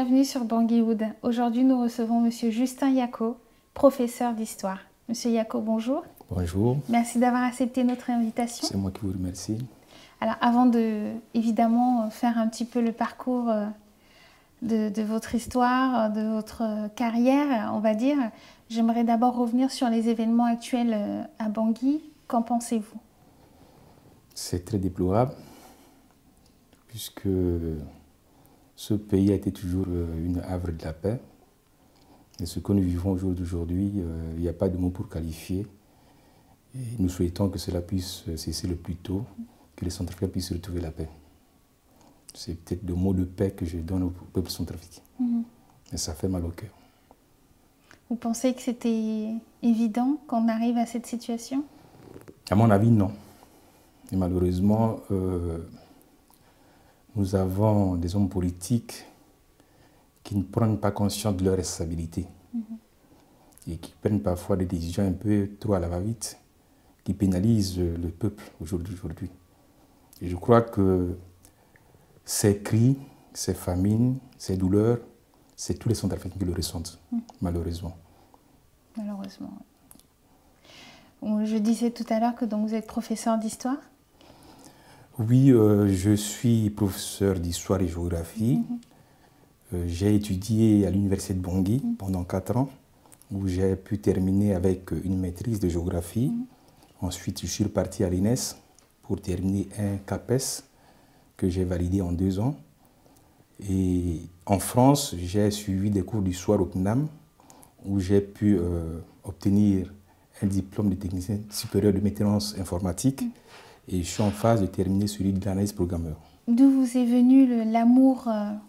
bienvenue sur Bangui-Wood. Aujourd'hui, nous recevons Monsieur Justin Yako, professeur d'histoire. Monsieur Yako, bonjour. Bonjour. Merci d'avoir accepté notre invitation. C'est moi qui vous remercie. Alors, avant de, évidemment, faire un petit peu le parcours de votre histoire, de votre carrière, on va dire, j'aimerais d'abord revenir sur les événements actuels à Bangui. Qu'en pensez-vous? C'est très déplorable, puisque ce pays a été toujours une havre de la paix. Et ce que nous vivons au jour d'aujourd'hui, il n'y a pas de mots pour qualifier. Et nous souhaitons que cela puisse cesser le plus tôt, que les Centrafricains puissent retrouver la paix. C'est peut-être le mot de paix que je donne au peuple centrafricain. Et ça fait mal au cœur. Vous pensez que c'était évident qu'on arrive à cette situation? À mon avis, non. Et malheureusement, nous avons des hommes politiques qui ne prennent pas conscience de leur responsabilité et qui prennent parfois des décisions un peu trop à la va-vite, qui pénalisent le peuple aujourd'hui. Et je crois que ces cris, ces famines, ces douleurs, c'est tous les Centrafricains qui le ressentent, malheureusement. Malheureusement. Je disais tout à l'heure que donc, vous êtes professeur d'histoire. Oui, je suis professeur d'histoire et géographie. J'ai étudié à l'université de Bangui pendant 4 ans, où j'ai pu terminer avec une maîtrise de géographie. Ensuite, je suis reparti à l'INES pour terminer un CAPES que j'ai validé en 2 ans. Et en France, j'ai suivi des cours d'histoire au CNAM, où j'ai pu obtenir un diplôme de technicien supérieur de maintenance informatique. Et je suis en phase de terminer celui de l'analyse programmeur. D'où vous est venu l'amour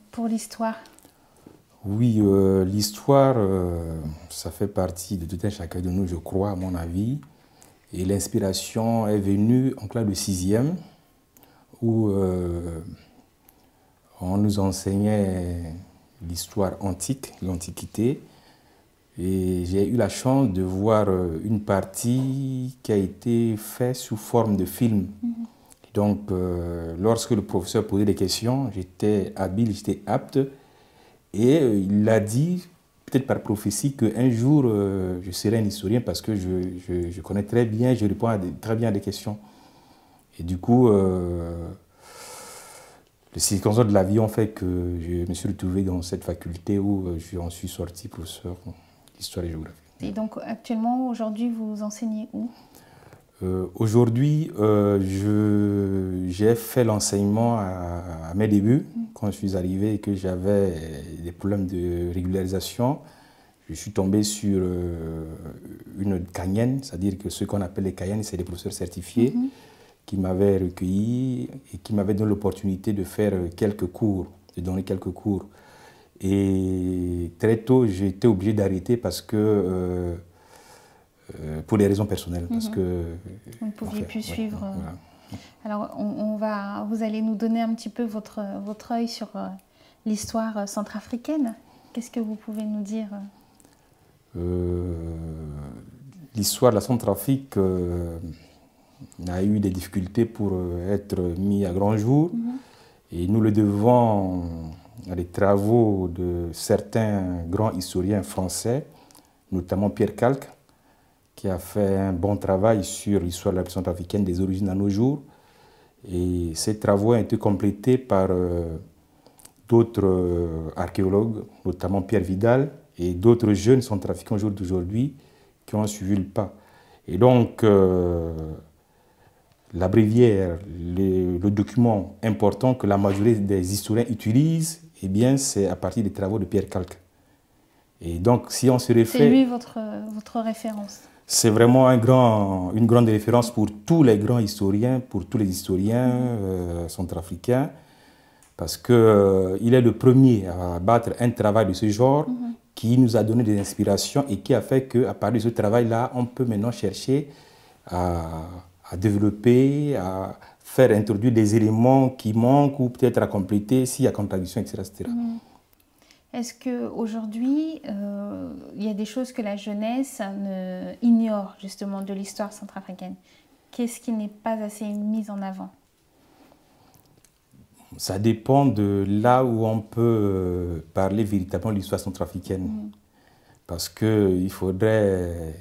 pour l'histoire? Oui, l'histoire, ça fait partie de tout un chacun de nous, je crois, à mon avis. Et l'inspiration est venue en classe de 6e, où on nous enseignait l'histoire antique, l'Antiquité. Et j'ai eu la chance de voir une partie qui a été faite sous forme de film. Donc, lorsque le professeur posait des questions, j'étais habile, j'étais apte. Et il a dit, peut-être par prophétie, qu'un jour, je serai un historien parce que je connais très bien, je réponds très bien à des questions. Et du coup, les circonstances de la vie ont fait que je me suis retrouvé dans cette faculté où j'en suis sorti professeur d'histoire et géographie. Et donc, actuellement, aujourd'hui, vous enseignez où? Aujourd'hui, j'ai fait l'enseignement à mes débuts, quand je suis arrivé et que j'avais des problèmes de régularisation. Je suis tombé sur une Cayenne, c'est-à-dire que ce qu'on appelle les Cayennes, c'est des professeurs certifiés qui m'avaient recueilli et qui m'avaient donné l'opportunité de faire quelques cours, de donner quelques cours. Et très tôt, j'ai été obligé d'arrêter parce que pour des raisons personnelles, parce que vous ne pouviez plus suivre. Voilà. Alors, vous allez nous donner un petit peu votre œil sur l'histoire centrafricaine. Qu'est-ce que vous pouvez nous dire? L'histoire de la Centrafrique a eu des difficultés pour être mis à grand jour, et nous le devons à des travaux de certains grands historiens français, notamment Pierre Calque, qui a fait un bon travail sur l'histoire de la Centrafricaine des origines à nos jours. Et ces travaux ont été complétés par d'autres archéologues, notamment Pierre Vidal, et d'autres jeunes centrafricains au jour d'aujourd'hui qui ont suivi le pas. Et donc, la bréviaire, le document important que la majorité des historiens utilisent, eh bien, c'est à partir des travaux de Pierre Calque. Et donc, si on se réfère... C'est lui votre référence? C'est vraiment une grande référence pour tous les grands historiens, pour tous les historiens centrafricains, parce qu'il est le premier à battre un travail de ce genre qui nous a donné des inspirations et qui a fait qu'à partir de ce travail-là, on peut maintenant chercher à développer, à faire introduire des éléments qui manquent ou peut-être à compléter s'il y a contradiction, etc. Est-ce qu'aujourd'hui, il y a des choses que la jeunesse ignore justement de l'histoire centrafricaine? Qu'est-ce qui n'est pas assez mis en avant? Ça dépend de là où on peut parler véritablement de l'histoire centrafricaine. Parce qu'il faudrait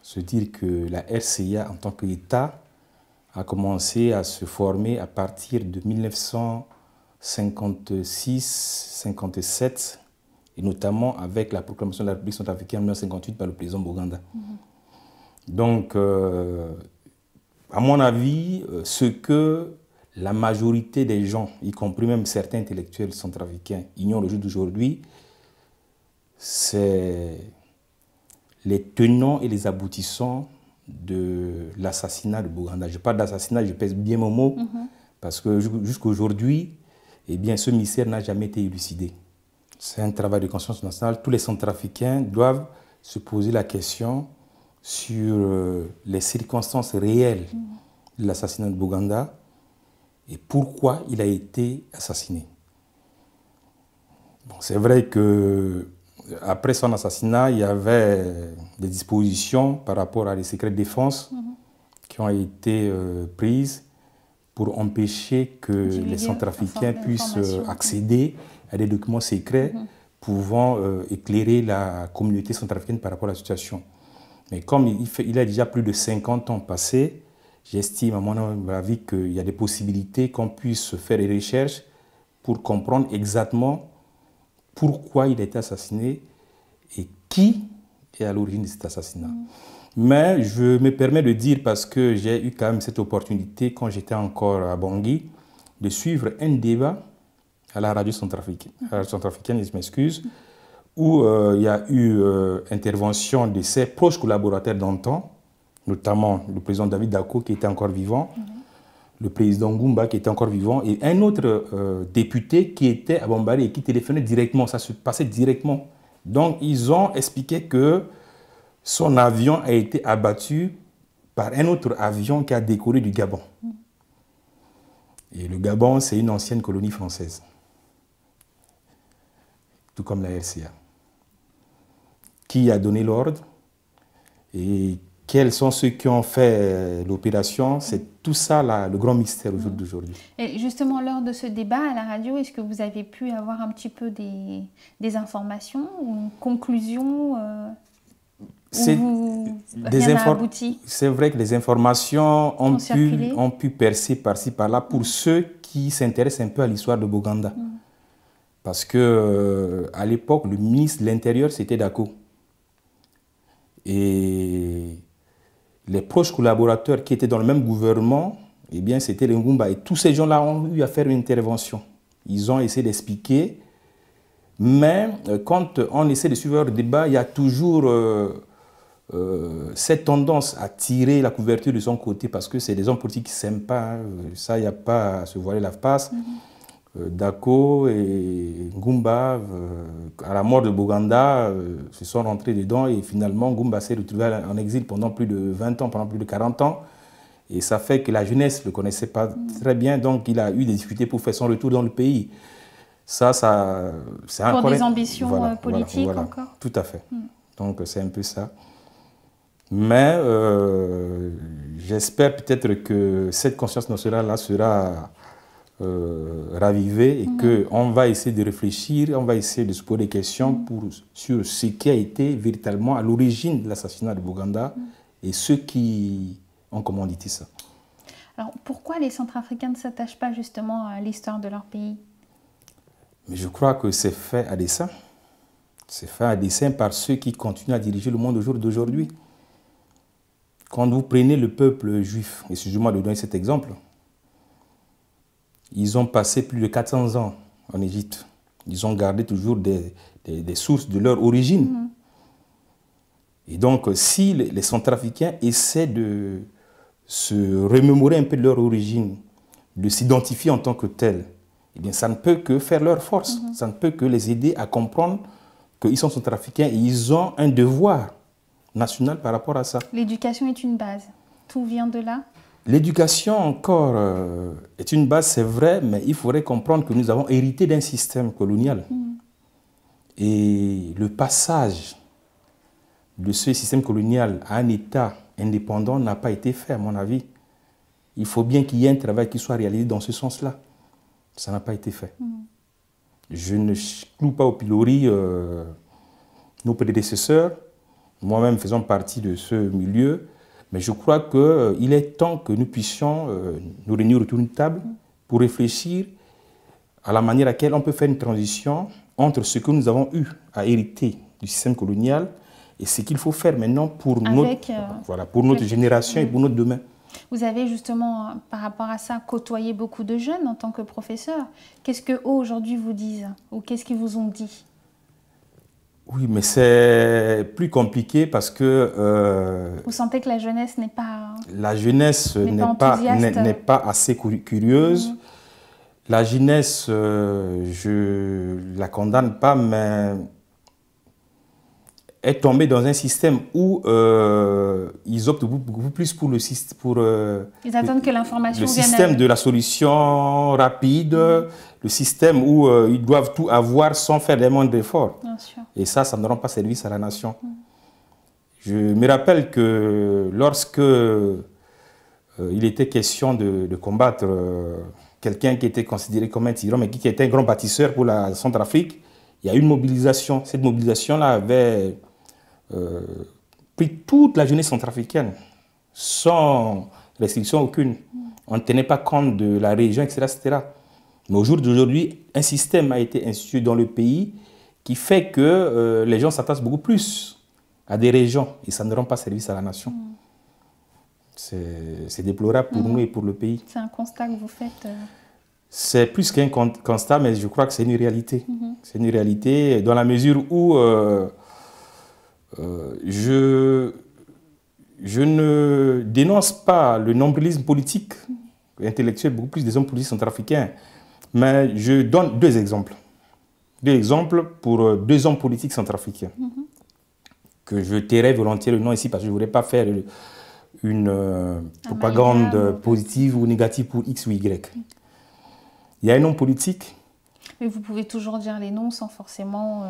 se dire que la RCA, en tant qu'État, a commencé à se former à partir de 1956-57, et notamment avec la proclamation de la République centrafricaine en 1958 par le président Boganda. Donc, à mon avis, ce que la majorité des gens, y compris même certains intellectuels centrafricains, ignorent au jour d'aujourd'hui, c'est les tenants et les aboutissants de l'assassinat de Boganda. Je parle d'assassinat, je pèse bien mon mot, parce que jusqu'à aujourd'hui, eh bien, ce mystère n'a jamais été élucidé. C'est un travail de conscience nationale. Tous les Centrafricains doivent se poser la question sur les circonstances réelles de l'assassinat de Boganda et pourquoi il a été assassiné. Bon, c'est vrai que après son assassinat, il y avait des dispositions par rapport à des secrets de défense qui ont été prises pour empêcher que les Centrafricains puissent accéder à des documents secrets pouvant éclairer la communauté centrafricaine par rapport à la situation. Mais comme il a déjà plus de 50 ans passé, j'estime à mon avis qu'il y a des possibilités qu'on puisse faire des recherches pour comprendre exactement pourquoi il a été assassiné et qui est à l'origine de cet assassinat. Mais je me permets de dire, parce que j'ai eu quand même cette opportunité, quand j'étais encore à Bangui, de suivre un débat à la radio centrafricaine, je m'excuse, où il y a eu intervention de ses proches collaborateurs d'antan, notamment le président David Dako qui était encore vivant, le président Ngumba qui était encore vivant, et un autre député qui était à Bambari et qui téléphonait directement, ça se passait directement. Donc ils ont expliqué que son avion a été abattu par un autre avion qui a décollé du Gabon. Et le Gabon, c'est une ancienne colonie française, tout comme la RCA. Qui a donné l'ordre et quels sont ceux qui ont fait l'opération? C'est tout ça là, le grand mystère au jour d'aujourd'hui. Et justement, lors de ce débat à la radio, est-ce que vous avez pu avoir un petit peu des informations ou une conclusion C'est vrai que les informations ont pu percer par-ci, par-là pour ceux qui s'intéressent un peu à l'histoire de Boganda. Parce que à l'époque, le ministre de l'Intérieur, c'était Dako. Et les proches collaborateurs qui étaient dans le même gouvernement, eh bien, c'était les Ngumba. Et tous ces gens-là ont eu à faire une intervention. Ils ont essayé d'expliquer. Mais quand on essaie de suivre le débat, il y a toujours cette tendance à tirer la couverture de son côté parce que c'est des hommes politiques qui ne s'aiment pas. Ça, il n'y a pas à se voiler la face. Dako et Ngumba, à la mort de Boganda, se sont rentrés dedans et finalement Ngumba s'est retrouvé en exil pendant plus de 20 ans, pendant plus de 40 ans. Et ça fait que la jeunesse ne le connaissait pas très bien, donc il a eu des difficultés pour faire son retour dans le pays. Ça c'est encore... Pour des ambitions politiques encore. Tout à fait. Donc c'est un peu ça. Mais j'espère peut-être que cette conscience nationale-là sera ravivée et qu'on va essayer de réfléchir, on va essayer de se poser des questions sur ce qui a été véritablement à l'origine de l'assassinat de Boganda et ceux qui ont commandité ça. Alors pourquoi les Centrafricains ne s'attachent pas justement à l'histoire de leur pays? Mais je crois que c'est fait à dessein. C'est fait à dessein par ceux qui continuent à diriger le monde au jour d'aujourd'hui. Quand vous prenez le peuple juif, excusez-moi de donner cet exemple, ils ont passé plus de 400 ans en Égypte. Ils ont gardé toujours des sources de leur origine. Et donc, si les Centrafricains essaient de se remémorer un peu de leur origine, de s'identifier en tant que tels, eh bien, ça ne peut que faire leur force. Ça ne peut que les aider à comprendre qu'ils sont Centrafricains et ils ont un devoir national par rapport à ça. L'éducation est une base. Tout vient de là? L'éducation encore est une base, c'est vrai, mais il faudrait comprendre que nous avons hérité d'un système colonial. Et le passage de ce système colonial à un État indépendant n'a pas été fait, à mon avis. Il faut bien qu'il y ait un travail qui soit réalisé dans ce sens-là. Ça n'a pas été fait. Je ne cloue pas au pilori nos prédécesseurs, moi-même faisant partie de ce milieu, mais je crois qu'il est temps que nous puissions nous réunir autour d'une table pour réfléchir à la manière à laquelle on peut faire une transition entre ce que nous avons eu à hériter du système colonial et ce qu'il faut faire maintenant pour notre génération et pour notre demain. Vous avez justement, par rapport à ça, côtoyé beaucoup de jeunes en tant que professeur. Qu'est-ce qu'eux aujourd'hui vous disent ou qu'est-ce qu'ils vous ont dit? Oui, mais c'est plus compliqué parce que... vous sentez que la jeunesse n'est pas... La jeunesse n'est pas assez curieuse. La jeunesse, je ne la condamne pas, mais est tombée dans un système où ils optent beaucoup plus pour le système... ils attendent que l'information vienne... Le système de la solution rapide, le système où ils doivent tout avoir sans faire des moindres efforts. Et ça ne rend pas service à la nation. Je me rappelle que lorsque il était question de combattre quelqu'un qui était considéré comme un tyran, mais qui était un grand bâtisseur pour la Centrafrique, il y a eu une mobilisation. Cette mobilisation-là avait pris toute la jeunesse centrafricaine, sans restriction aucune. On ne tenait pas compte de la région, etc. etc. Mais au jour d'aujourd'hui, un système a été institué dans le pays qui fait que les gens s'attachent beaucoup plus à des régions et ça ne rend pas service à la nation. C'est déplorable pour nous et pour le pays. C'est un constat que vous faites C'est plus qu'un constat, mais je crois que c'est une réalité. C'est une réalité dans la mesure où je ne dénonce pas le nombrilisme politique, intellectuel, beaucoup plus des hommes politiques centrafricains, mais je donne deux exemples. Deux exemples pour deux hommes politiques centrafricains que je tairai volontiers le nom ici parce que je ne voudrais pas faire une propagande positive ou négative pour X ou Y. Il y a un homme politique. Mais vous pouvez toujours dire les noms sans forcément...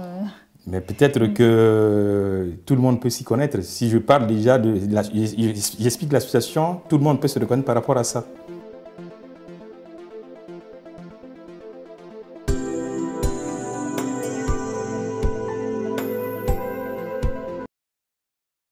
Mais peut-être que tout le monde peut s'y connaître. Si je parle déjà j'explique la situation, tout le monde peut se reconnaître par rapport à ça.